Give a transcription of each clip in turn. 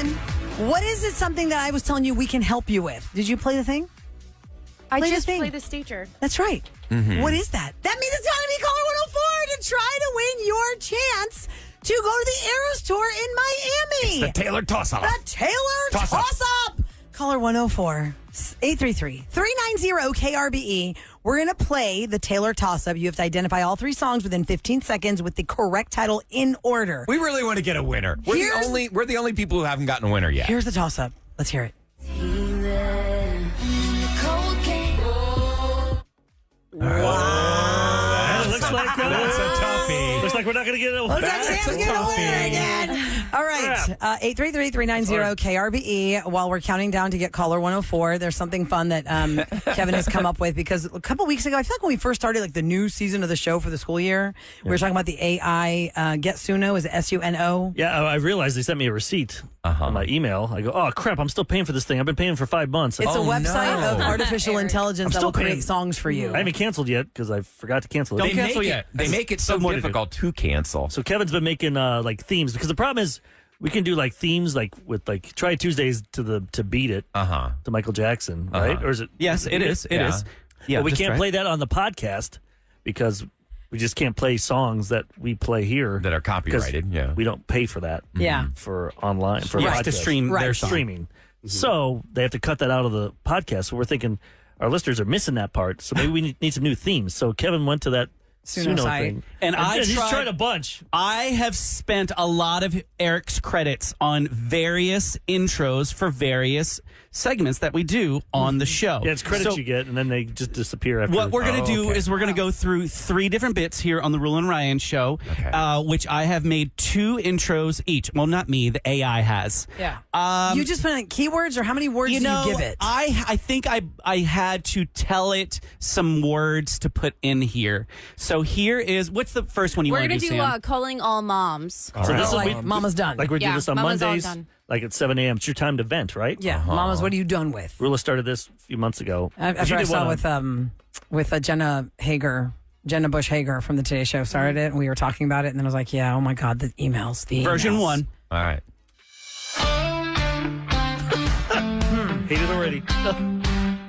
Kevin, what is it something that I was telling you we can help you with? Did you play the thing? I Play the just thing. played the Stager. That's right. What is that? That means it's got to be Caller 104 to try to win your chance to go to the Eras Tour in Miami. It's the Taylor Toss-Up. The Taylor Toss-Up. Caller 104 833-390-KRBE. We're going to play the Taylor Toss-Up. You have to identify all 3 songs within 15 seconds with the correct title in order. We really want to get a winner. We're the only people who haven't gotten a winner yet. Here's the Toss-Up. Let's hear it. That looks like That's a toughie. Looks like we're not going to get it. Let's have Sam get a winner again. All right. 833-390-KRBE. While we're counting down to get caller 104, there's something fun that Kevin has come up with, because a couple weeks ago, I feel like when we first started like the new season of the show for the school year, we were talking about the AI Get Suno. Is it SUNO? Yeah, I realized they sent me a receipt on my email. I go, oh, crap, I'm still paying for this thing. I've been paying for 5 months. It's a website of artificial intelligence that will create songs for you. I haven't canceled yet because I forgot to cancel it. Don't cancel yet. They make it so difficult to cancel. So Kevin's been making like themes, because the problem is we can do like themes like with like Try Tuesdays to Beat It to Michael Jackson, right? Or is it? Yes, it is. It is. Yeah, but we can't play that on the podcast because we just can't play songs that we play here that are copyrighted. Yeah, we don't pay for that. Yeah, for online for right to stream their song. Streaming. So they have to cut that out of the podcast. So we're thinking our listeners are missing that part. So maybe we need some new themes. So Kevin went to that Suno thing, and he's tried a bunch. I have spent a lot of Eric's credits on various intros for various segments that we do on the show. Yeah, it's credits you get, and then they just disappear after. What we're going to do is we're going to go through 3 different bits here on the Rule and Ryan show, which I have made 2 intros each. Well, not me, the AI has. Yeah. You just put in keywords, or how many words do you give it? I think I had to tell it some words to put in here. So here is, what's the first one you want to do, We're going to Sam? do calling all moms. So this is like Mama's done. Like we do this on Mama's all Mondays, done. like at 7 a.m. It's your time to vent, right? Yeah. Mama's, what are you done with? Rula started this a few months ago. After I saw with Jenna Bush Hager from the Today Show started it, and we were talking about it, and then I was like, yeah, oh my God, the emails. Version 1. All right. Hate it already.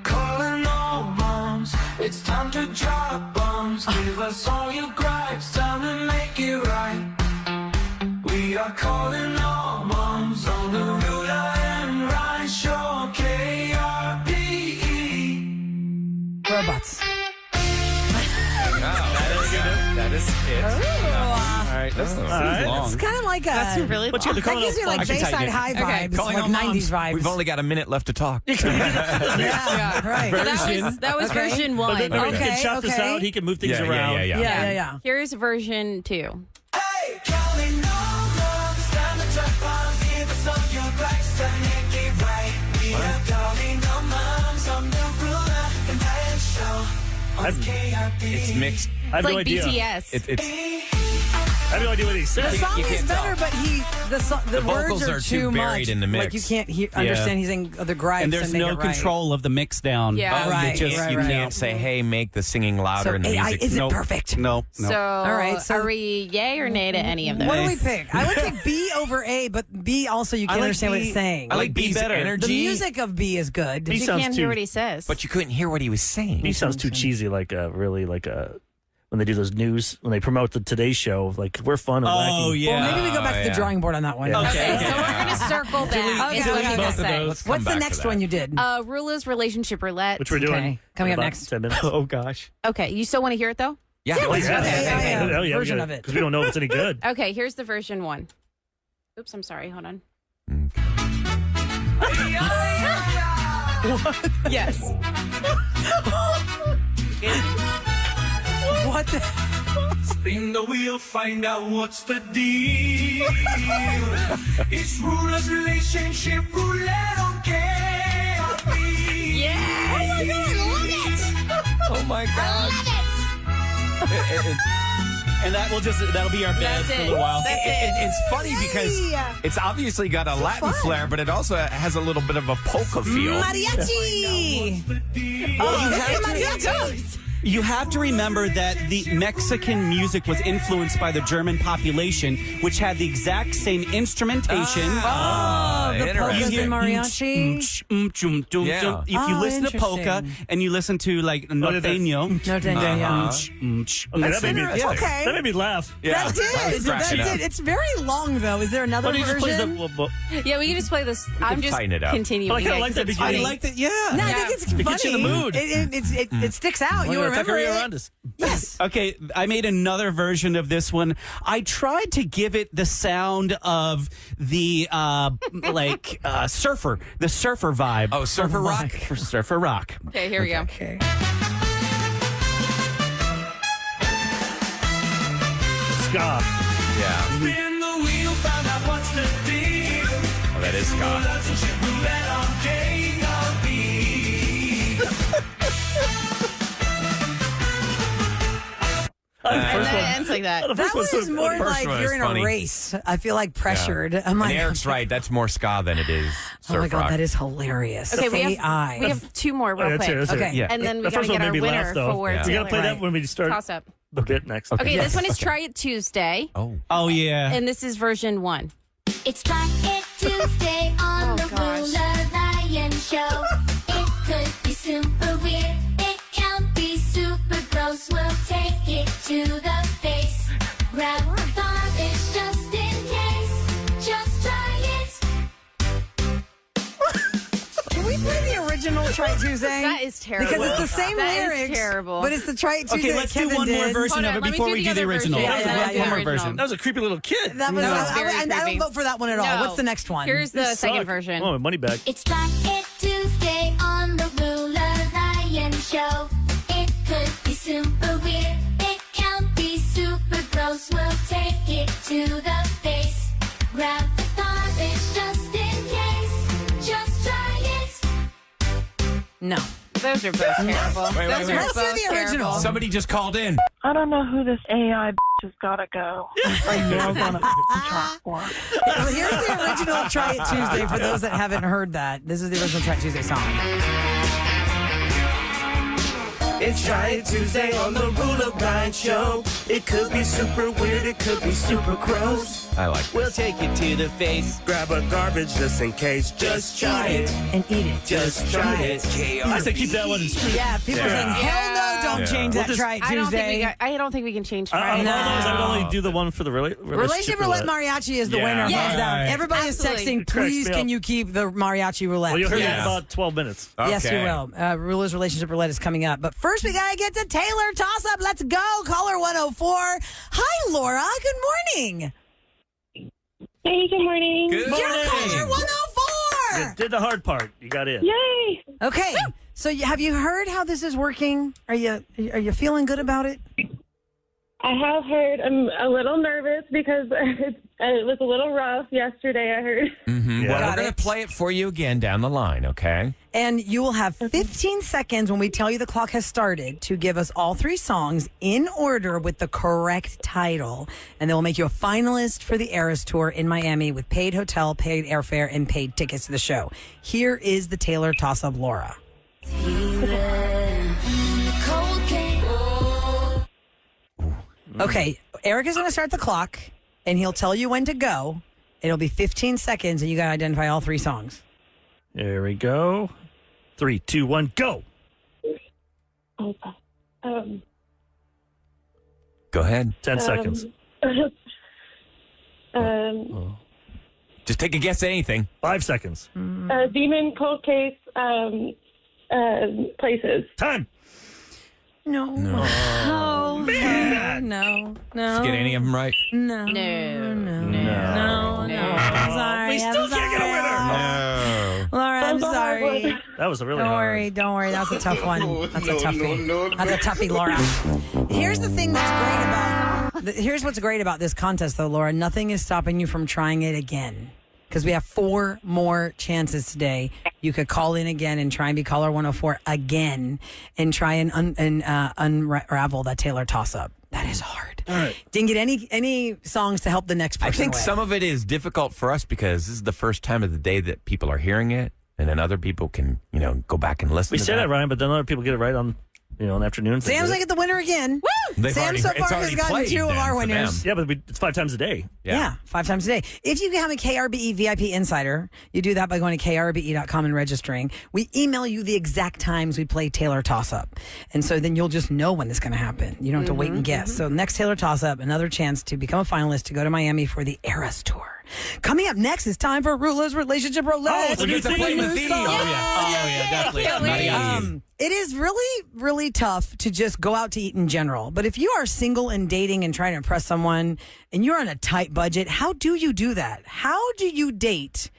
Calling all moms, it's time to drop bombs. Give us all your gripes, time to make it right. We are calling all moms on the Rula and Ryan Show, KRBE. Robots. That is it. All right. That's long. It's kind of like a... really What's your that gives you like Bayside High vibes, Calling like all 90s moms. vibes. We've only got a minute left to talk. Yeah, right. That was version 1. But then he Okay, can chop this okay. out. He can move things around. Yeah. Here's version 2. Hey, calling all moms, time to drop bombs. Give us all your gripes, time to make it right. We are calling all moms on the Rula and Ryan Show. It's mixed. I have It's no like idea. BTS. It's I have no idea what he The says. song you is can't better, tell. but the vocals words are too buried much. in the mix. Like you can't understand he's saying the gripes. And there's make no it right. control of the mix down. Yeah. Right, you right. can't say, hey, make the singing louder So and the AI music. isn't Nope. perfect. No. So, All right, so- are we yay or nay to any of those? What do we pick? I would pick B over A, but B also you can't like understand what B. it's saying. I like B B's better. energy. The music of B is good. B You sounds can't too- hear what he says. But you couldn't hear what he was saying. He sounds too cheesy, like really like a. When they do those news, when they promote the Today Show, like we're fun and wacky. Oh, yeah. Well, maybe we go back to the drawing board on that one. Yeah. Okay, so we're going to circle back. Is what I'm going to say. Let's come What's the back to next that. one you did? Rula's relationship roulette. Which we're doing. Okay, coming up in about next. 10 minutes. Oh, gosh. Okay, you still want to hear it though? Yeah. Yeah, let's do the AI Hell yeah, version of it. because we don't know if it's any good. Okay, here's the version 1. Oops, I'm sorry. Hold on. Yes. What the? Spin the wheel, find out what's the deal. It's Rula's relationship roulette on KRBE. Yeah. Oh my God. And that'll be our bed That's for a it. little while. That's it. It's funny because it's obviously got a Latin flair, but it also has a little bit of a polka feel. Mariachi. You have to remember that the Mexican music was influenced by the German population, which had the exact same instrumentation. of the polkas interesting. and mariachi. Yeah. If you listen to polka interesting. and you listen to like norteño, Norteño, yeah. that made me, interesting. Okay. that made me laugh. Yeah. That did. That cracking up. did. It's very long, though. Is there another Why don't you just play version? Yeah, we can just play this. I'm just tighten it up. continuing. But I kinda it like 'cause that it's beginning. I funny. like that. Yeah. No, I think it's funny. gets you in the mood. It sticks out. You remember it. Yes. Okay, I made another version of this one. I tried to give it the sound of the surfer, the surfer vibe. Oh, surfer rock? For surfer rock. Okay, here we go. Okay. Ska. Yeah. Spin the wheel, find out what's the deal. Oh, that is ska. Relationship roulette on KLB. The And first then one. it ends like that. The That first one one's is more first like one you're is in funny. a race. I feel like pressured. I'm And like, Eric's right. That's more ska than it is surf oh my God, rock. that is hilarious. Okay, we AI. have two more real That's quick. it, that's it. Okay. Yeah. And then we The gotta first one get our made me winner laugh, though. for Yeah. We gotta play Taylor. that when we start Toss up. the bit next. Okay, Yes. this one is Try It Tuesday, Oh yeah. and this is version 1. It's Try It Tuesday on Oh, the gosh. Ruler Ryan Show. It could be super weird. It can't be super gross. We'll take it to the face. Grab garbage just in case. Just try it. Can we play the original Try It Tuesday? That is terrible. Because it's the same That is lyrics. terrible. But it's the Try It Tuesday. Okay, let's that do Kevin one more did. version Hold of on, it let me before do we the do the other original. version. Yeah, One yeah, more yeah. version. That was a creepy little kid. That was, No, I, it's very I don't creepy. vote for that one at all. No. What's the next one? Here's the second version. Oh, money bag. It's Try It Tuesday on the Ruler Ryan Show. It could be super weird. It can't be super gross. We'll take it to the face. Grab the garbage just in case. Just try it. No. Those are both terrible. wait, Those wait. are Let's do both the original. terrible. Somebody just called in. I don't know who this AI has got to go. Are you all going to talk for? Well, here's the original Try It Tuesday for those that haven't heard that. This is the original Try It Tuesday song. It's Try It Tuesday on the Ruler Brian Show. It could be super weird, it could be super gross. I like it. We'll take it to the face. Grab a garbage just in case. Just try it. And eat it. Just try it. I say keep that one in street. Yeah, people are saying, hell no, don't Yeah. change that We'll just- Try It I don't think we Tuesday. I don't think we can change Out Try of It. all those, I would only do the one for the Relationship Roulette Mariachi is the Yeah. winner. Yes. Hands down. Right. Everybody is Absolutely. texting, It cracks please me can up. you keep the Mariachi Roulette? Well, you'll hear that in Yes. about 12 minutes. Yes, you Okay. will. Ruler's Relationship Roulette is coming up. But first, we got to get to Taylor Toss Up. Let's go. Caller 104. Hi, Laura. Good morning. Hey, good morning. Good You're morning. caller 104. You did the hard part. You got in. Yay! Okay. So have you heard how this is working? Are you feeling good about it? I have heard. I'm a little nervous because it was a little rough yesterday, I heard. Mm-hmm. Yeah. Well, Got we're going it. to play it for you again down the line, okay? And you will have 15 seconds when we tell you the clock has started to give us all three songs in order with the correct title. And then we'll make you a finalist for the Eras Tour in Miami with paid hotel, paid airfare, and paid tickets to the show. Here is the Taylor Toss Up, Laura. Okay, Eric is going to start the clock, and he'll tell you when to go. It'll be 15 seconds, and you got to identify all three songs. There we go. 3, 2, 1, go. Um, Go ahead. 10 seconds. Just take a guess at anything. 5 seconds. Demon Cold Case Places. Time. No. No. No. Just get any of them right. No. No. No. I'm sorry. We still I'm can't get a sorry. winner. No. Laura, I'm sorry. That was a really Don't hard. worry. Don't worry. That's a tough one. That's a toughie. That's a toughie, Laura. Here's the thing that's great about. Here's what's great about this contest, though, Laura. Nothing is stopping you from trying it again. Because we have 4 more chances today. You could call in again and try and be caller 104 again and try and unravel that Taylor toss-up. That is hard. All right. Didn't get any songs to help the next person I think with. some of it is difficult for us because this is the first time of the day that people are hearing it, and then other people can, go back and listen We to say that, Ryan, but then other people get it right on in the afternoons. they Sam's do going it. to get the winner again. Woo! They've Sam already- so it's far has already gotten played 2 of then our for winners. them. Yeah, but it's 5 times a day. Yeah, 5 times a day. If you become a KRBE VIP insider, you do that by going to krbe.com and registering. We email you the exact times we play Taylor Toss Up. And so then you'll just know when it's going to happen. You don't have to wait and guess. So next Taylor Toss Up, another chance to become a finalist to go to Miami for the Eras Tour. Coming up next, it's time for Rula's Relationship Roulette. it's a new theme. New song. Definitely. Mariachi. It is really, really tough to just go out to eat in general. But if you are single and dating and trying to impress someone and you're on a tight budget, how do you do that? How do you date?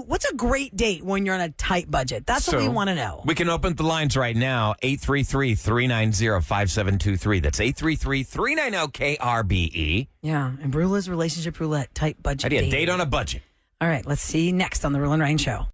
What's a great date when you're on a tight budget? That's what we want to know. We can open the lines right now, 833-390-5723. That's 833-390-KRBE. Yeah, and Rula's Relationship Roulette, tight budget How do you date. date on a budget? All right, let's see next on the Rule and Ryan Show.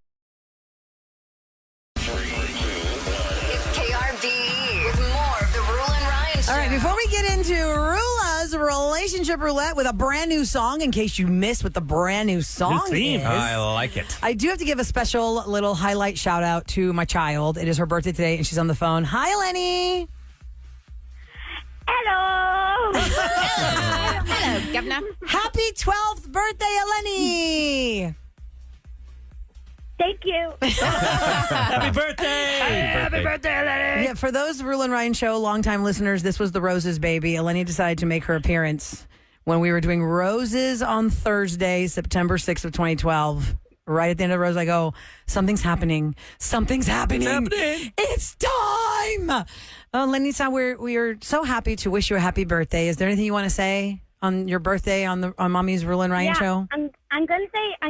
It's KRBE with more of the Rule and Ryan Show. All right, before we get into Rula's Relationship Roulette with a brand new song, in case you missed what the brand new song New theme. is. I like it. I do have to give a special little highlight shout out to my child. It is her birthday today, and she's on the phone. Hi, Lenny. Hello. Hello, Governor. Happy 12th birthday, Eleni. Thank you. Happy birthday! Happy birthday. Yeah, for those Rule and Ryan Show longtime listeners, this was the Roses baby. Eleni decided to make her appearance when we were doing Roses on Thursday, September 6th of 2012. Right at the end of the Rose, I go, something's happening. Something's happening. It's time. Lenny-san, we are so happy to wish you a happy birthday. Is there anything you want to say on your birthday on Mommy's Rule and Ryan Show? I'm gonna say a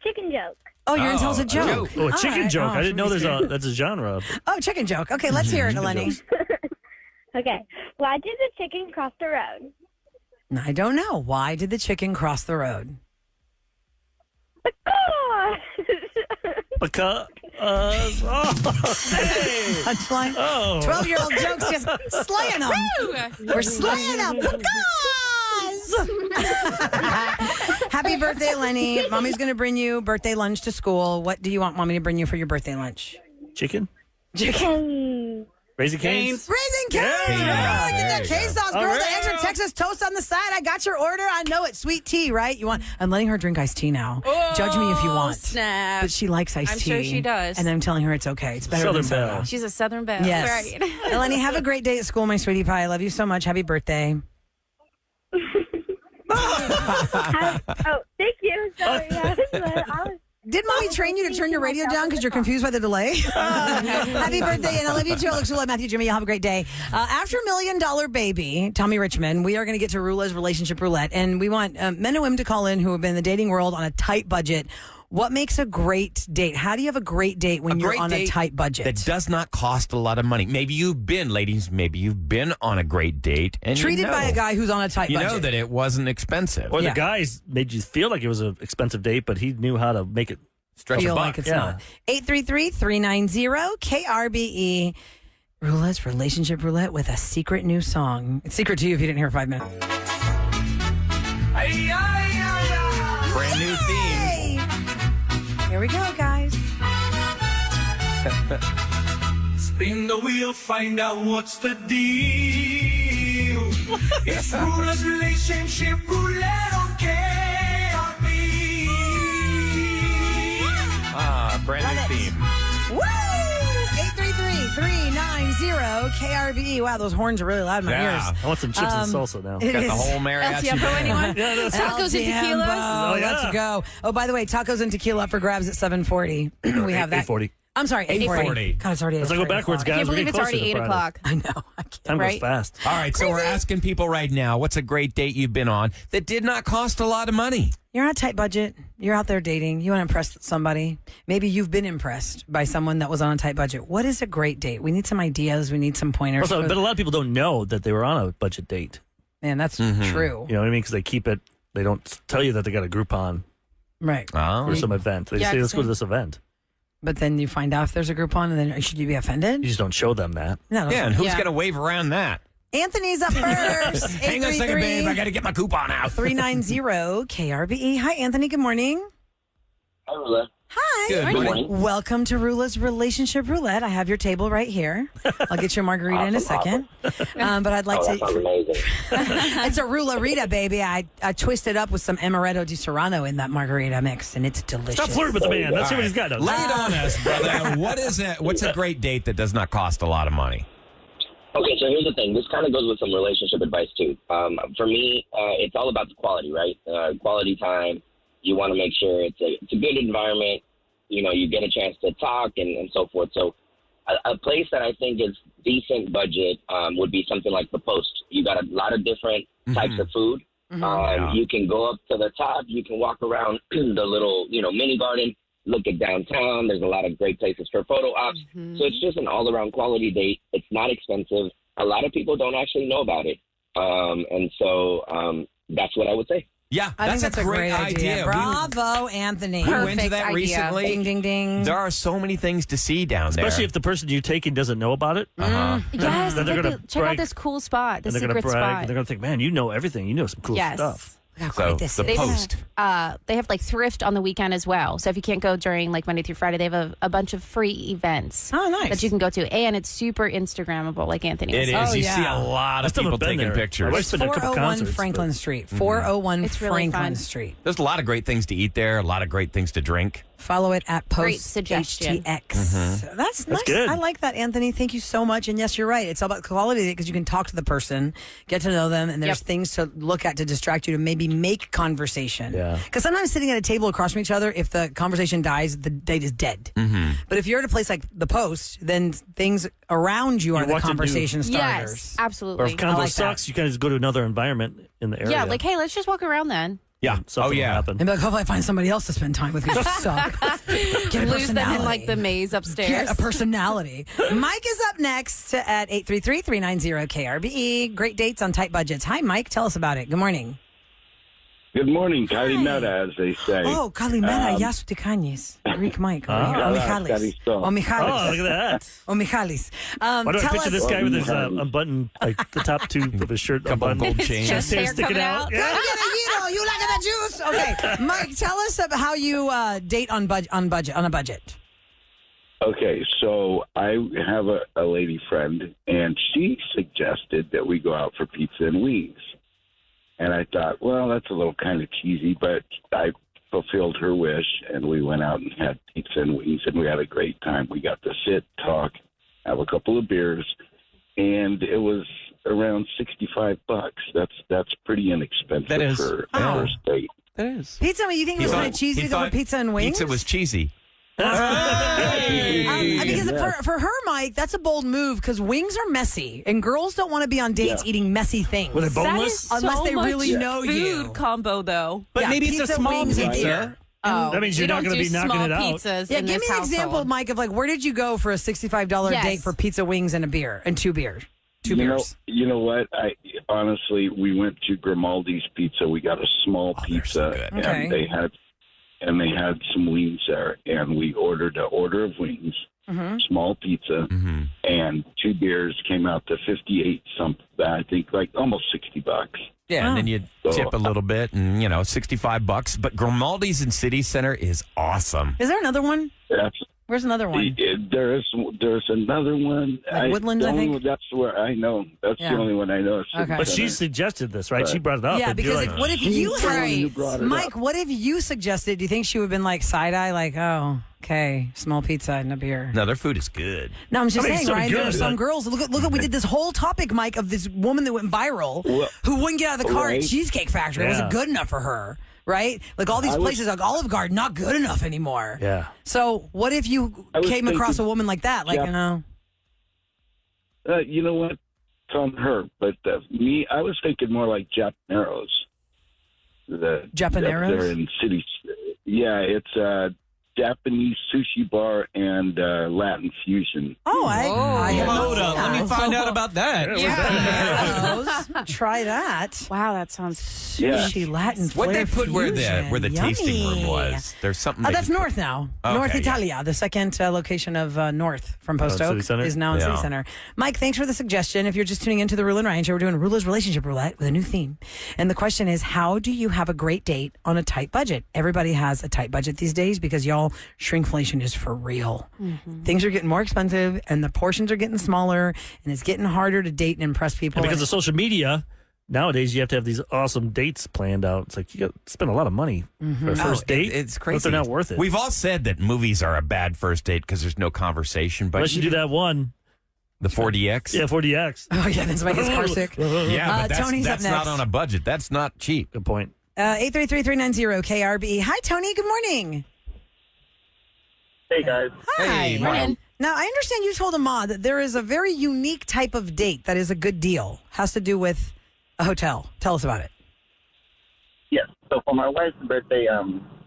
chicken joke. Oh, you're going to tell us a joke. Oh, a chicken All right. joke. Oh, I didn't know should we that's a genre. Oh, chicken joke. Okay, let's hear it, Eleni. Okay. Why did the chicken cross the road? I don't know. Why did the chicken cross the road? Because, hey! Punchline. Oh. 12-year-old jokes just slaying them. We're slaying them. Because. Happy birthday, Lenny. Mommy's going to bring you birthday lunch to school. What do you want Mommy to bring you for your birthday lunch? Chicken? Chicken. Raising Cane's? Raising Cane's. Yeah. Oh, get that There you K go. sauce, girl. All The right. extra Texas toast on the side. I got your order. I know it's sweet tea, right? I'm letting her drink iced tea now. Judge me if you want. Snap. But she likes iced I'm tea. sure she does. And I'm telling her it's okay. It's better Southern than soda. Belle. She's a Southern Belle. Yes. Right. Eleni, have a great day at school, my sweetie pie. I love you so much. Happy birthday. Oh, thank you. Sorry. Did Mommy train you to turn your radio down because you're confused by the delay? Happy birthday, and I love you too, Alex Rula, Matthew, Jimmy. You'll have a great day. After $1 Million Baby, Tommy Richmond, we are going to get to Rula's Relationship Roulette, and we want men and women to call in who have been in the dating world on a tight budget. What makes a great date? How do you have a great date when you're on a tight budget? That does not cost a lot of money. Maybe you've been, ladies, on a great date. And Treated you know, by a guy who's on a tight you budget. know that it wasn't expensive. Or Yeah. the guys made you feel like it was an expensive date, but he knew how to make it. Stretch Feel a buck. like it's Yeah. not. 833-390-KRBE. Rula's Relationship Roulette with a secret new song. It's secret to you if you didn't hear 5 minutes. Brand new theme. Hey! Here we go, guys. Spin the wheel, find out what's the deal. It's Rula's Relationship Roulette on KRBE. Brand new theme. Woo! 833-390-KRBE. Wow, those horns are really loud in my Yeah. ears. I want some chips and salsa now. It Got the is- whole El mariachi Tiempo, band. anyone? Yeah, that's Tacos and El Tiempo. tequilas. Oh, yeah. Let's go. Oh, by the way, tacos and tequila up for grabs at 7:40. We have that. 8:40. I'm sorry, 8:40. 8:40. God, it's already As I go 8:40. backwards, I guys, can't we're believe getting it's already closer to 8 Friday. o'clock. I know. I can't. Time Right? goes fast. All right, so we're asking people right now, what's a great date you've been on that did not cost a lot of money? You're on a tight budget. You're out there dating. You want to impress somebody. Maybe you've been impressed by someone that was on a tight budget. What is a great date? We need some ideas. We need some pointers. Also, but a lot of people don't know that they were on a budget date. Man, that's true. You know what I mean? Because they keep it. They don't tell you that they got a Groupon Right. Oh. or some event. They Yeah, say, let's go to exactly. this event. But then you find out if there's a Groupon, and then should you be offended? You just don't show them that. No. Yeah, and who's Yeah. going to wave around that? Anthony's up first. Hang on a second, babe. I got to get my coupon out. 390-KRBE. Hi, Anthony. Good morning. Hi, Rula. Hi. Good morning. Welcome to Rula's Relationship Roulette. I have your table right here. I'll get your margarita in a second. But I'd like That sounds amazing. It's a Rula-rita, baby. I twisted up with some Amaretto di Serrano in that margarita mix, and it's delicious. Stop flirting with the man. Let's see what he's got. Lay it on us, brother. What is it? What's a great date that does not cost a lot of money? Okay, so here's the thing. This kind of goes with some relationship advice, too. For me, it's all about the quality, right? Quality time. You want to make sure it's a good environment. You know, you get a chance to talk and so forth. So a place that I think is decent budget would be something like The Post. You got a lot of different types of food. You can go up to the top. You can walk around the little, mini garden, look at downtown. There's a lot of great places for photo ops. So it's just an all-around quality date. It's not expensive. A lot of people don't actually know about it. And so that's what I would say. Yeah, I think that's a great idea. Bravo, Anthony. We went to that idea. recently. Ding, ding, ding. There are so many things to see down there. Especially if the person you're taking doesn't know about it. Yes, Then they're gonna check out brag. this cool spot, this And they're going secret to brag. spot. And they're going to think, man, you know everything. You know some cool Yes. stuff. How So, great this The is. Post. They have like thrift on the weekend as well. So if you can't go during like Monday through Friday, they have a bunch of free events Oh, nice. that you can go to. And it's super Instagrammable, like Anthony was It saying. is. Oh, You yeah. see a lot I of still people haven't been taking there. pictures. My wife's been to a couple 401 concerts. Franklin Street. 401 It's really Franklin fun. Street. There's a lot of great things to eat there, a lot of great things to drink. Follow it at Great Post suggestion. HTX. That's nice. good. I like that, Anthony. Thank you so much. And yes, you're right. It's all about quality because you can talk to the person, get to know them, and there's Yep. things to look at to distract you to maybe make conversation. Yeah. Because sometimes sitting at a table across from each other, if the conversation dies, the date is dead. But if you're at a place like The Post, then things around you are the watch it do- conversation starters. Yes, Or absolutely. if convo like that. sucks, you can just go to another environment in the area. Yeah, like, hey, let's just walk around then. Yeah. Something will happen. And be like, hopefully I find somebody else to spend time with because you suck. Get a Lose them in personality. like the maze upstairs. Get a personality. Mike is up next at 833-390-KRBE. Great dates on tight budgets. Hi, Mike. Tell us about it. Good morning. Good morning, Kalimera, as they say. Oh, Kalimera, Yasu Tikanyis. Greek Mike. O Michalis. Kalisto. O Michalis. Oh, look at that. O Michalis. Why do I Tell picture us. this guy with his unbuttoned, like the top two of his shirt Couple unbuttoned? gold chains. Chest Hair hair sticking coming out. out. Yeah. Go get a Hero. You like the juice? Okay, Mike, tell us about how you date on a budget. Okay, so I have a lady friend, and she suggested that we go out for pizza and wings. And I thought, well, that's a little kind of cheesy, but I fulfilled her wish, and we went out and had pizza and wings, and we had a great time. We got to sit, talk, have a couple of beers, and it was around $65. That's pretty inexpensive That is. for a Wow. first date. That is. Pizza, you think it was kind of cheesy to go for pizza and wings? Pizza was cheesy. Because for her, Mike, that's a bold move because wings are messy and girls don't want to be on dates eating messy things. Were they That boneless? is so Unless they much really know food you. combo, though. But Yeah, maybe it's a pizza, small wings, and pizza. beer. Oh, That means you're we not don't gonna do be knocking small it out. pizzas Yeah, in give this me an example, household. Mike, of like where did you go for a $65 Yes. date for pizza, wings, and a beer and two beers? Two You know, beers. you know what? I honestly, we went to Grimaldi's Pizza. We got a small they're so pizza, good. Okay. and they had some wings there, and we ordered an order of wings, small pizza, and two beers. Came out to 58 something. I think like almost $60. Yeah, and then you tip a little bit, and $65. But Grimaldi's in City Center is awesome. Is there another one? That's Where's another one? there's another one. Like Woodlands, the I only think? one- That's where I know. That's Yeah. the only one I know. Okay. But she suggested this, right? She brought it up. Yeah, and you're because like, what if you She's the one who had, brought it Mike, up. what if you suggested, do you think she would have been like side-eye, like, oh, okay, small pizza and a beer? No, their food is good. No, I'm just I mean, saying, so right? There are good, some but- girls. Look at we did this whole topic, Mike, of this woman that went viral who wouldn't get out of the car at Right. Cheesecake Factory. It Yeah. wasn't good enough for her, right? Like all these places like Olive Garden, not good enough anymore. Yeah. So what if you I was came across a thinking- woman like that? Like, Yeah. you know, You know what? It's on her. But me, I was thinking more like Japaneros. Japaneros? They're in cities. Yeah, it's a Japanese sushi bar and Latin fusion. oh, I have not Hold seen up. Let me that. find out about that. Japaneros. Try that. Wow, that sounds Sushi Latin What they flair put where the fusion. tasting room Yummy. was? There's something. they That's could put- North now. Okay, North yeah. Italia, the second location of North from Post in Oak City Center? is now in City Yeah. Center. Mike, thanks for the suggestion. If you're just tuning into the Rula and Ryan Show, we're doing Rula's Relationship Roulette with a new theme. And the question is, how do you have a great date on a tight budget? Everybody has a tight budget these days because y'all y'all, shrinkflation is for real. Things are getting more expensive and the portions are getting smaller and it's getting harder to date and impress people. And because of social media, nowadays you have to have these awesome dates planned out. It's like you got to spend a lot of money for a first date. It's crazy. But they're not worth it. We've all said that movies are a bad first date because there's no conversation. But Unless you do that one. The 4DX? Yeah, 4DX. Oh, yeah, that's why his car sick. Yeah, but Tony's that's up next. not on a budget. That's not cheap. Good point. 833-390-KRB. Hi, Tony. Good morning. Hey, guys. Hi. Hey, Martin. Now, I understand you told Ahmad that there is a very unique type of date that is a good deal. Has to do with a hotel. Tell us about it. Yes. So for my wife's birthday,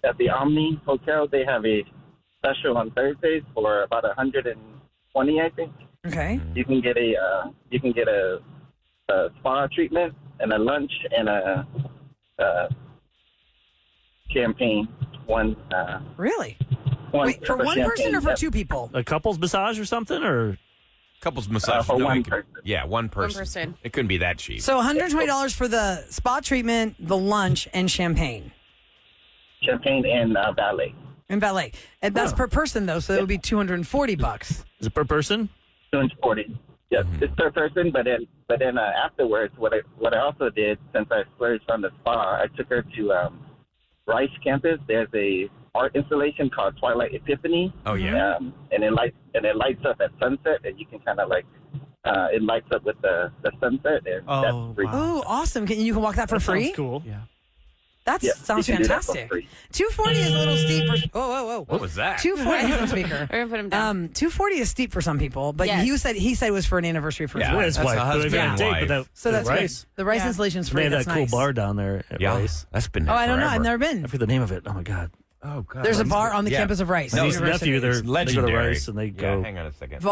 at the Omni Hotel, they have a special on Thursdays for about $120, I think. Okay. You can get a spa treatment and a lunch and a champagne. Really? Wait, for one person or for two people? A couple's massage or something, or couple's massage? For one it could- person. Yeah, one person. person. It couldn't be that cheap. So $120 for the spa treatment, the lunch, and champagne. Champagne and ballet. And valet. And that's per person, though, so that would be $240. is it per person? 240. Yes, it's per person. But then afterwards, what I also did, since I splurged on the spa, I took her to Rice campus. There's a art installation called Twilight Epiphany. Oh yeah. And it lights up at sunset, and you can kind of like it lights up with the sunset. And that's free. Oh, awesome. You can walk that for free? Sounds cool. Yeah. That Yeah, sounds you can do that for fantastic. free. 240 is a little steep for. Whoa. What was that? 240 is on speaker. We're gonna put him down. 240 is steep for some people, but Yes. he said it was for an anniversary for his Yeah. wife. His That's wife. a But if husband you had a and date, wife. but that, So that's Rice. good. The Rice Yeah. installation's They free. had That's that cool nice. bar down there at Yeah, Rice. that's been. Oh, I don't know. forever. I've never I been. forget the name of it. Oh my god. Oh god. There's a bar on the Yeah. campus of Rice. No, My niece and University. nephew, they go to legendary. Rice and they go. Yeah, hang on a second.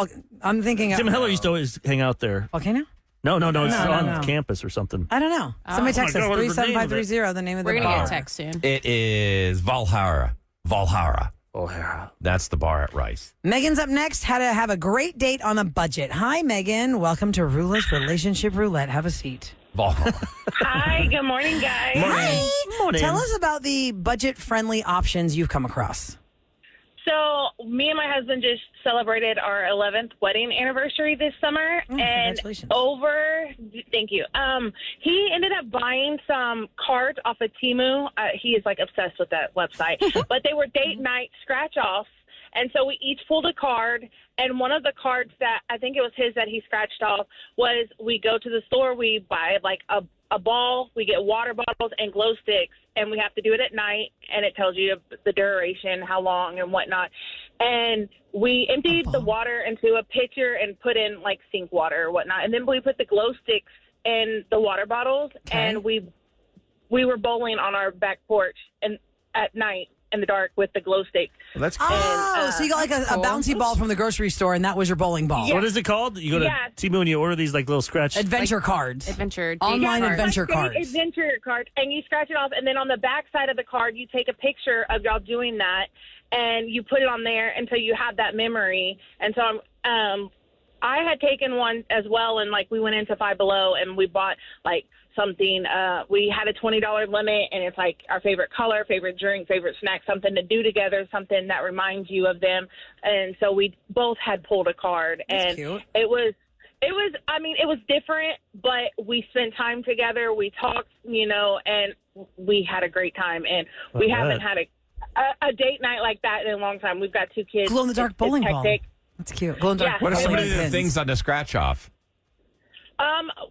I'm thinking. Tim Heller used to always hang out there. Volcano? No, it's No, on no. campus or something. I don't know. Somebody text my us God, what is the name of it? 37530. The name of the We're gonna bar. get a text soon. It is Valhalla. Oh, yeah. That's the bar at Rice. Megan's up next. How to have a great date on a budget. Hi, Megan. Welcome to Rula's Relationship Roulette. Have a seat. Valhalla. Hi, good morning, guys. Hi. Morning. Tell us about the budget-friendly options you've come across. So, me and my husband just celebrated our 11th wedding anniversary this summer, and congratulations. thank you. He ended up buying some cards off of Temu. He is like obsessed with that website, but they were date night scratch offs. And so we each pulled a card, and one of the cards that I think it was his that he scratched off was we go to the store, we buy like a ball, we get water bottles and glow sticks, and we have to do it at night, and it tells you the duration, how long, and whatnot. And we emptied the water into a pitcher and put in like sink water or whatnot, and then we put the glow sticks in the water bottles, and we were bowling on our back porch and at night in the dark with the glow sticks. Well, that's Oh, so you got like a bouncy ball from the grocery store, and that was your bowling ball. Yeah. What is it called? You go to Yeah. Temu and you order these like little scratch. Adventure cards. Adventure. date Online cards. adventure Like cards. Adventure cards, and you scratch it off, and then on the back side of the card, you take a picture of y'all doing that, and you put it on there until you have that memory. And so I had taken one as well, and like we went into Five Below, and we bought like something. We had a $20 limit, and it's like our favorite color, favorite drink, favorite snack, something to do together, something that reminds you of them. And so we both had pulled a card, and cute. it was, I mean, it was different, but we spent time together. We talked, and we had a great time. And we haven't had a date night like that in a long time. We've got two kids. Glow-in-the-dark It's bowling ball. hectic. That's cute. Glow in the dark. Yeah. What are some of bowling the pins. things on the scratch off?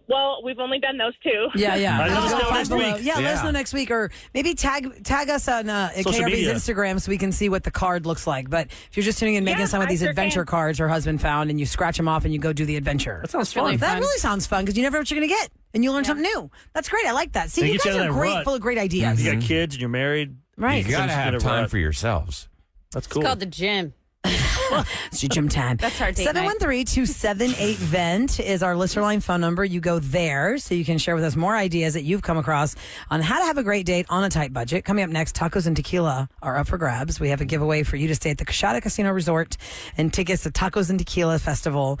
Well, we've only done those two. Yeah. Let us know Five next Below. week. Yeah, let us Yeah. know next week, or maybe tag us on Social KRB's media. Instagram so we can see what the card looks like. But if you're just tuning in, Megan, Yeah, some of I these sure adventure can. cards her husband found, and you scratch them off and you go do the adventure. That sounds really fun. That fun. really sounds fun because you never know what you're going to get, and you learn something new. That's great. I like that. See, And you get guys you out of are that great, rut. full of great ideas. You got kids and you're married. Right. You got to have Just time rut. for yourselves. That's cool. It's called the gym. It's your gym time. That's our date night. 713-278-VENT is our listener line phone number. You go there so you can share with us more ideas that you've come across on how to have a great date on a tight budget. Coming up next, tacos and tequila are up for grabs. We have a giveaway for you to stay at the Coshada Casino Resort and tickets to Tacos and Tequila Festival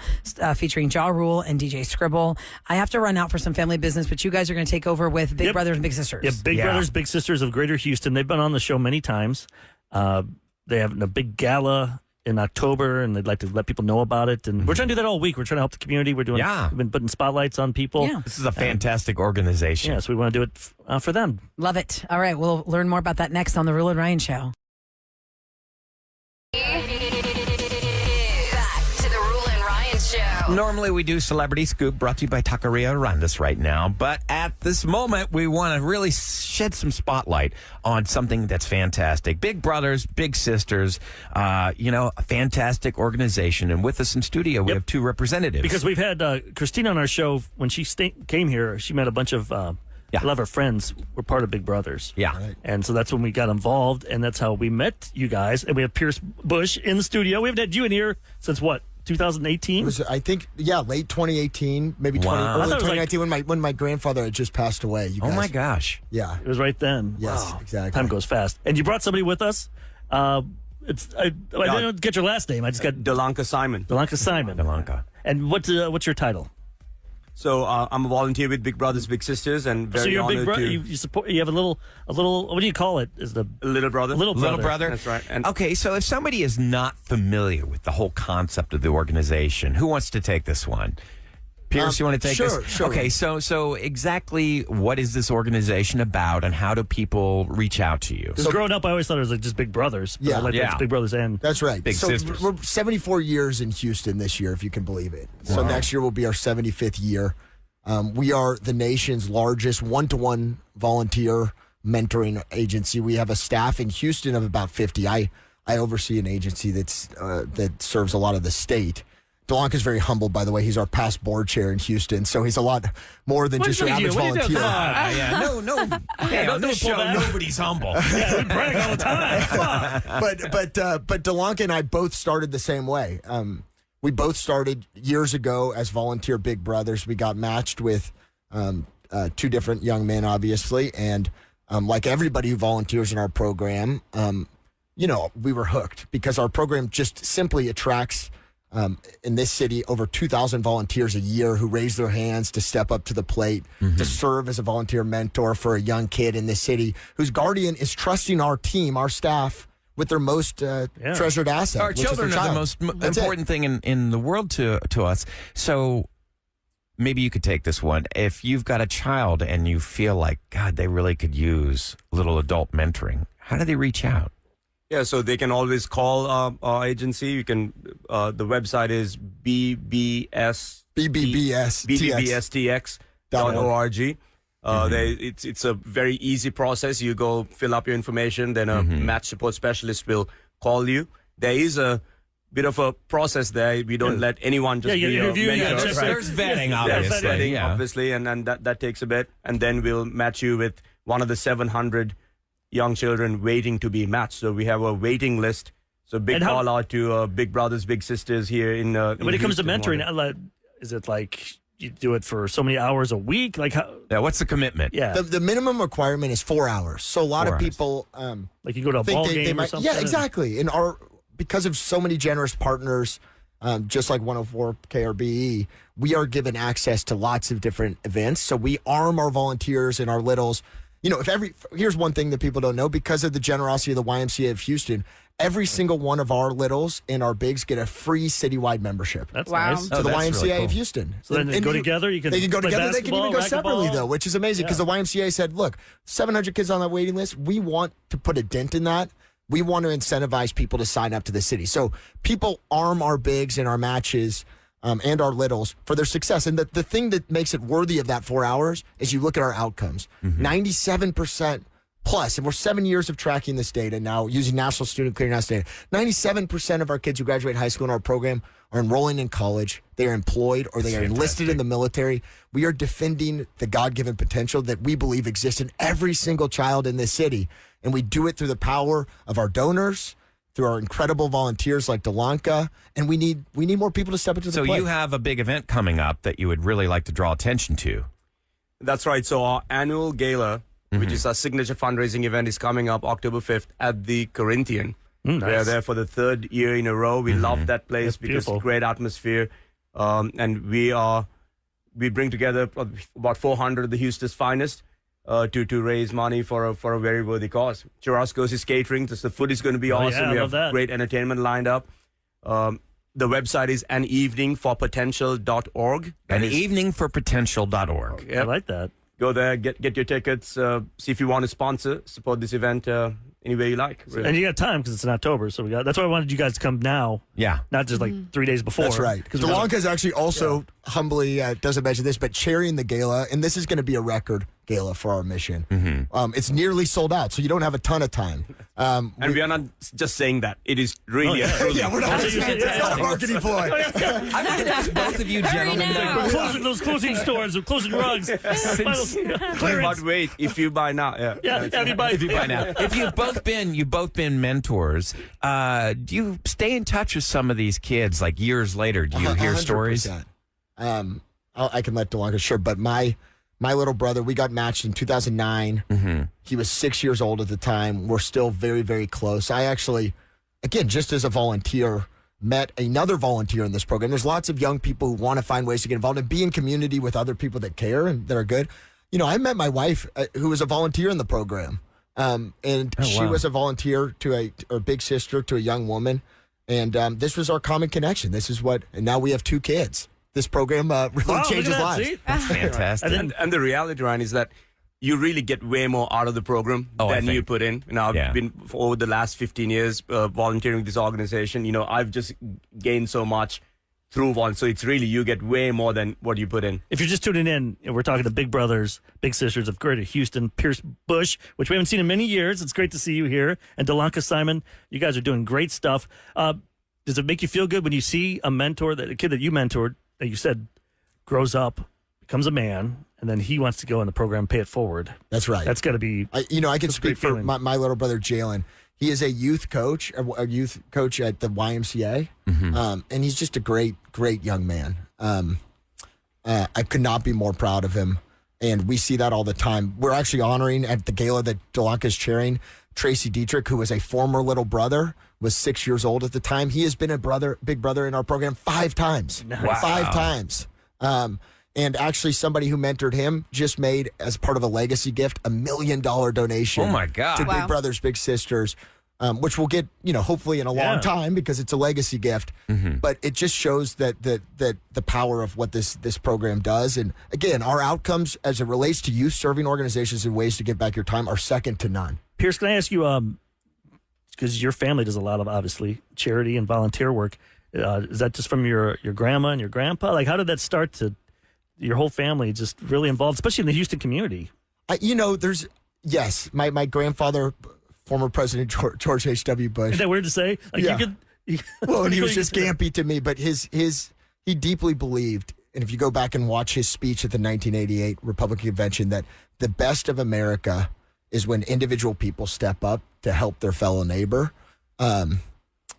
featuring Ja Rule and DJ Scribble. I have to run out for some family business, but you guys are going to take over with Big Yep. Brothers and Big Sisters. Yeah, Big Brothers Big Sisters of Greater Houston. They've been on the show many times. They have a big gala in October, and they'd like to let people know about it. And we're trying to do that all week. We're trying to help the community. We've been putting spotlights on people. Yeah. This is a fantastic organization. Yeah, so we want to do it for them. Love it. All right, we'll learn more about that next on the Rule and Ryan Show. Back to the Rule and Ryan Show. Normally we do Celebrity Scoop brought to you by Taqueria Arandas right now, but at this moment we want to really shed some spotlight on something that's fantastic. Big Brothers, Big Sisters, a fantastic organization. And with us in studio, we have two representatives. Because we've had Christina on our show. When she came here, she met a bunch of a lot of her friends were part of Big Brothers. Yeah. Right. And so that's when we got involved, and that's how we met you guys. And we have Pierce Bush in the studio. We haven't had you in here since what, 2018? I think, late 2018, maybe early 2019 when my grandfather had just passed away. You guys. Oh, my gosh. Yeah. It was right then. Yes, wow. exactly. Time goes fast. And you brought somebody with us. I didn't get your last name. I just got Delanca Simon. Delanca Simon. Delanca. And what's your title? So I'm a volunteer with Big Brothers Big Sisters, and very so you're a honored big brother. to. You support. You have a little. What do you call it? Is the little brother? Little brother. That's right. And Okay, so if somebody is not familiar with the whole concept of the organization, who wants to take this one? Pierce, you want to take this? Sure. Okay, so exactly what is this organization about, and how do people reach out to you? Because growing up, I always thought it was like just Big Brothers. But I like that it's Big Brothers and that's right. Big Sisters. We're 74 years in Houston this year, if you can believe it. So next year will be our 75th year. We are the nation's largest one-to-one volunteer mentoring agency. We have a staff in Houston of about 50. I oversee an agency that serves a lot of the state. Delanca's very humbled, by the way. He's our past board chair in Houston, so he's a lot more than just your average volunteer. On this show, nobody's humble. Yeah, we brag all the time. Come on. But Delanca and I both started the same way. We both started years ago as volunteer Big Brothers. We got matched with two different young men, obviously, and like everybody who volunteers in our program, we were hooked because our program just simply attracts. In this city, over 2,000 volunteers a year who raise their hands to step up to the plate, to serve as a volunteer mentor for a young kid in this city whose guardian is trusting our team, our staff, with their most treasured asset. Our children are the most important thing in the world to us. So maybe you could take this one. If you've got a child and you feel like, God, they really could use little adult mentoring, how do they reach out? yeah, so they can always call our agency. You can. The website is BBBSTX.org. It's a very easy process. You go fill up your information, then a match support specialist will call you. There is a bit of a process there. We don't let anyone just be a mentor. There's vetting, obviously. There's vetting, obviously, and that takes a bit. And then we'll match you with one of the 700 young children waiting to be matched. So we have a waiting list. So big call out to Big Brothers, Big Sisters here in when it comes to mentoring, is it like you do it for so many hours a week? Like how? Yeah, what's the commitment? Yeah, the minimum requirement is 4 hours. So a lot of people like you go to a ball game or something. Yeah, exactly. And because of so many generous partners, just like 104 KRBE, we are given access to lots of different events. So we arm our volunteers and our littles. You know, here's one thing that people don't know, because of the generosity of the YMCA of Houston, every single one of our littles and our bigs get a free citywide membership. That's nice. To the YMCA really cool. of Houston. So then they go together. They can go together. They can even go separately, though, which is amazing because the YMCA said, look, 700 kids on that waiting list. We want to put a dent in that. We want to incentivize people to sign up to the city. So people arm our bigs and our matches and our littles for their success. And the thing that makes it worthy of that 4 hours is you look at our outcomes. 97% plus, and we're 7 years of tracking this data now using National Student Clearinghouse data. 97% of our kids who graduate high school in our program are enrolling in college. They are employed or they are enlisted in the military. We are defending the God-given potential that we believe exists in every single child in this city. And we do it through the power of our donors, through our incredible volunteers like Delanca, and we need more people to step into the plate. So you have a big event coming up that you would really like to draw attention to. That's right. So our annual gala, which is our signature fundraising event, is coming up October 5th at the Corinthian. Nice. We're there for the third year in a row. We love that place because it's great atmosphere. And we bring together about 400 of the Houston's finest. to raise money for a very worthy cause. Churrasco's is catering. The food is going to be awesome. Yeah, we I have love that. great entertainment lined up. The website is aneveningforpotential.org. Aneveningforpotential.org. Yep. I like that. Go there, get your tickets. See if you want to support this event any way you like. Really. And you got time because it's in October, so that's why I wanted you guys to come now. Yeah, not just like 3 days before. That's right. Because Delanca's actually also humbly doesn't mention this, but chairing the gala, and this is going to be a record gala for our mission. It's nearly sold out, so you don't have a ton of time. And we are not just saying that. It is really yeah, we're not. It's not a marketing ploy. I'm going to ask both of you gentlemen. Closing those closing stores, or closing rugs. But wait, if you buy now, if you buy now. If you've both been mentors, do you stay in touch with some of these kids like years later? Do you hear 100%. stories? I can let Delanca, sure, but my little brother, we got matched in 2009. He was 6 years old at the time. We're still very, very close. I actually, again, just as a volunteer, met another volunteer in this program. There's lots of young people who want to find ways to get involved and be in community with other people that care and that are good. You know, I met my wife, who was a volunteer in the program, and she was a volunteer to her big sister to a young woman, and this was our common connection. This is what, and now we have 2 kids. This program really changes lives. That's fantastic. And the reality, Ryan, is that you really get way more out of the program than you put in. You know, I've been for over the last 15 years volunteering with this organization. You know, I've just gained so much through one. So it's really, you get way more than what you put in. If you're just tuning in, we're talking to Big Brothers, Big Sisters of Greater Houston, Pierce Bush, which we haven't seen in many years. It's great to see you here. And Delanca Simon, you guys are doing great stuff. Does it make you feel good when you see a mentor, a kid that you mentored, that you said grows up, becomes a man, and then he wants to go in the program, pay it forward? That's right. That's got to be. I can speak for my little brother Jalen. He is a youth coach at the YMCA, and he's just a great young man. I could not be more proud of him, and we see that all the time. We're actually honoring at the gala that Delanca's chairing Tracy Dietrich, who was a former little brother, was 6 years old at the time. He has been a big brother in our program 5 times. Wow. 5 times. And actually, somebody who mentored him just made, as part of a legacy gift, $1 million donation. Oh, my God. To Big Brothers Big Sisters, which we'll get, hopefully in a long time because it's a legacy gift. But it just shows that the power of what this program does. And again, our outcomes as it relates to youth serving organizations and ways to give back your time are second to none. Pierce, can I ask you, because your family does a lot of, obviously, charity and volunteer work. Is that just from your grandma and your grandpa? Like, how did that start to your whole family just really involved, especially in the Houston community? My grandfather, former President George H.W. Bush. Is that weird to say? Like, yeah. Well, and he was you just could- Gampy to me, but he deeply believed, and if you go back and watch his speech at the 1988 Republican Convention, that the best of America is when individual people step up to help their fellow neighbor. And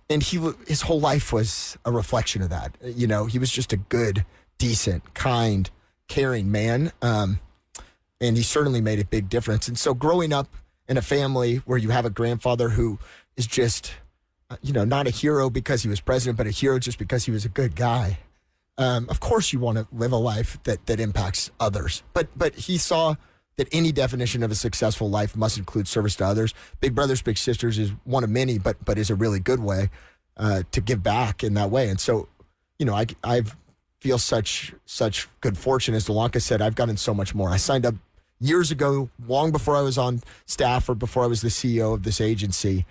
his whole life was a reflection of that. He was just a good, decent, kind, caring man. And he certainly made a big difference. And so growing up in a family where you have a grandfather who is just, not a hero because he was president, but a hero just because he was a good guy. Of course you want to live a life that impacts others. But he saw that any definition of a successful life must include service to others. Big Brothers Big Sisters is one of many, but is a really good way to give back in that way. And so, I feel such good fortune. As Delanca said, I've gotten so much more. I signed up years ago, long before I was on staff or before I was the CEO of this agency,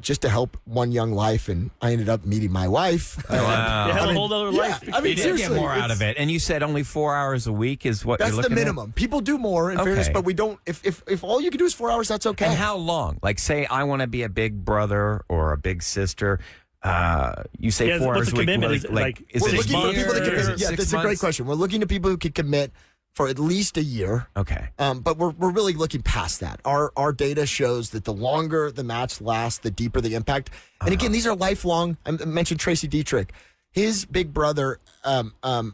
just to help one young life, and I ended up meeting my wife. Wow. You have a whole other life. You did get more out of it. And you said only 4 hours a week is what you're That's looking the minimum. People do more, in fairness, but we don't. If all you can do is 4 hours, that's okay. And how long? Like, say I want to be a big brother or a big sister. You say 4 hours what's a the week. commitment? Is it We're a looking for year? people that can commit. Yeah, 6 that's a great months? question. We're looking to people who can commit for at least a year. Okay. But we're really looking past that. Our data shows that the longer the match lasts, the deeper the impact. And again, these are lifelong. I mentioned Tracy Dietrich. His big brother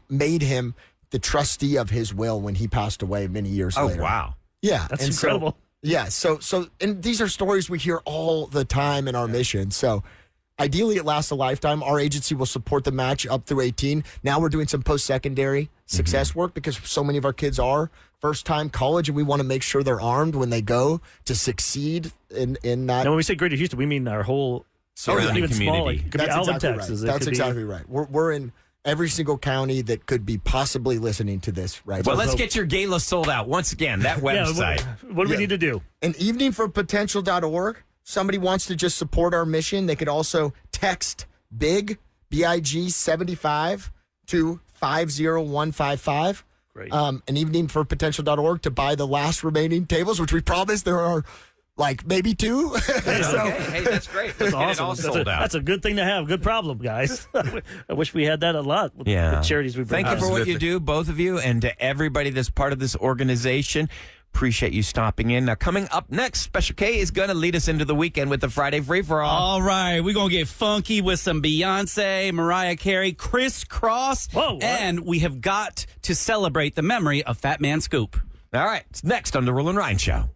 made him the trustee of his will when he passed away many years later. Oh, wow. Yeah. That's and incredible. So, and these are stories we hear all the time in our mission. So ideally it lasts a lifetime. Our agency will support the match up through 18. Now we're doing some post-secondary success work because so many of our kids are first-time college, and we want to make sure they're armed when they go to succeed in that. Now, when we say Greater Houston, we mean our whole surrounding even community. Small, like, it could be Alvin, Texas. Right. That's exactly right. We're in every single county that could be possibly listening to this right Well, now. let's get your gala sold out once again. That website. What do we need to do? An eveningforpotential.org. Somebody wants to just support our mission. They could also text BIG, BIG 75 to 50155. Great. An eveningforpotential.org to buy the last remaining tables, which we promise there are like maybe 2. Hey, that's great. That's Let's get awesome. it all That's sold out. That's a good thing to have. Good problem, guys. I wish we had that a lot with the charities we bring. Thank you for what you do, both of you, and to everybody that's part of this organization. Appreciate you stopping in. Now, coming up next, Special K is going to lead us into the weekend with the Friday Free-for-All. All right, we're going to get funky with some Beyonce, Mariah Carey, Criss Cross, and we have got to celebrate the memory of Fat Man Scoop. All right, it's next on The Roland Ryan Show.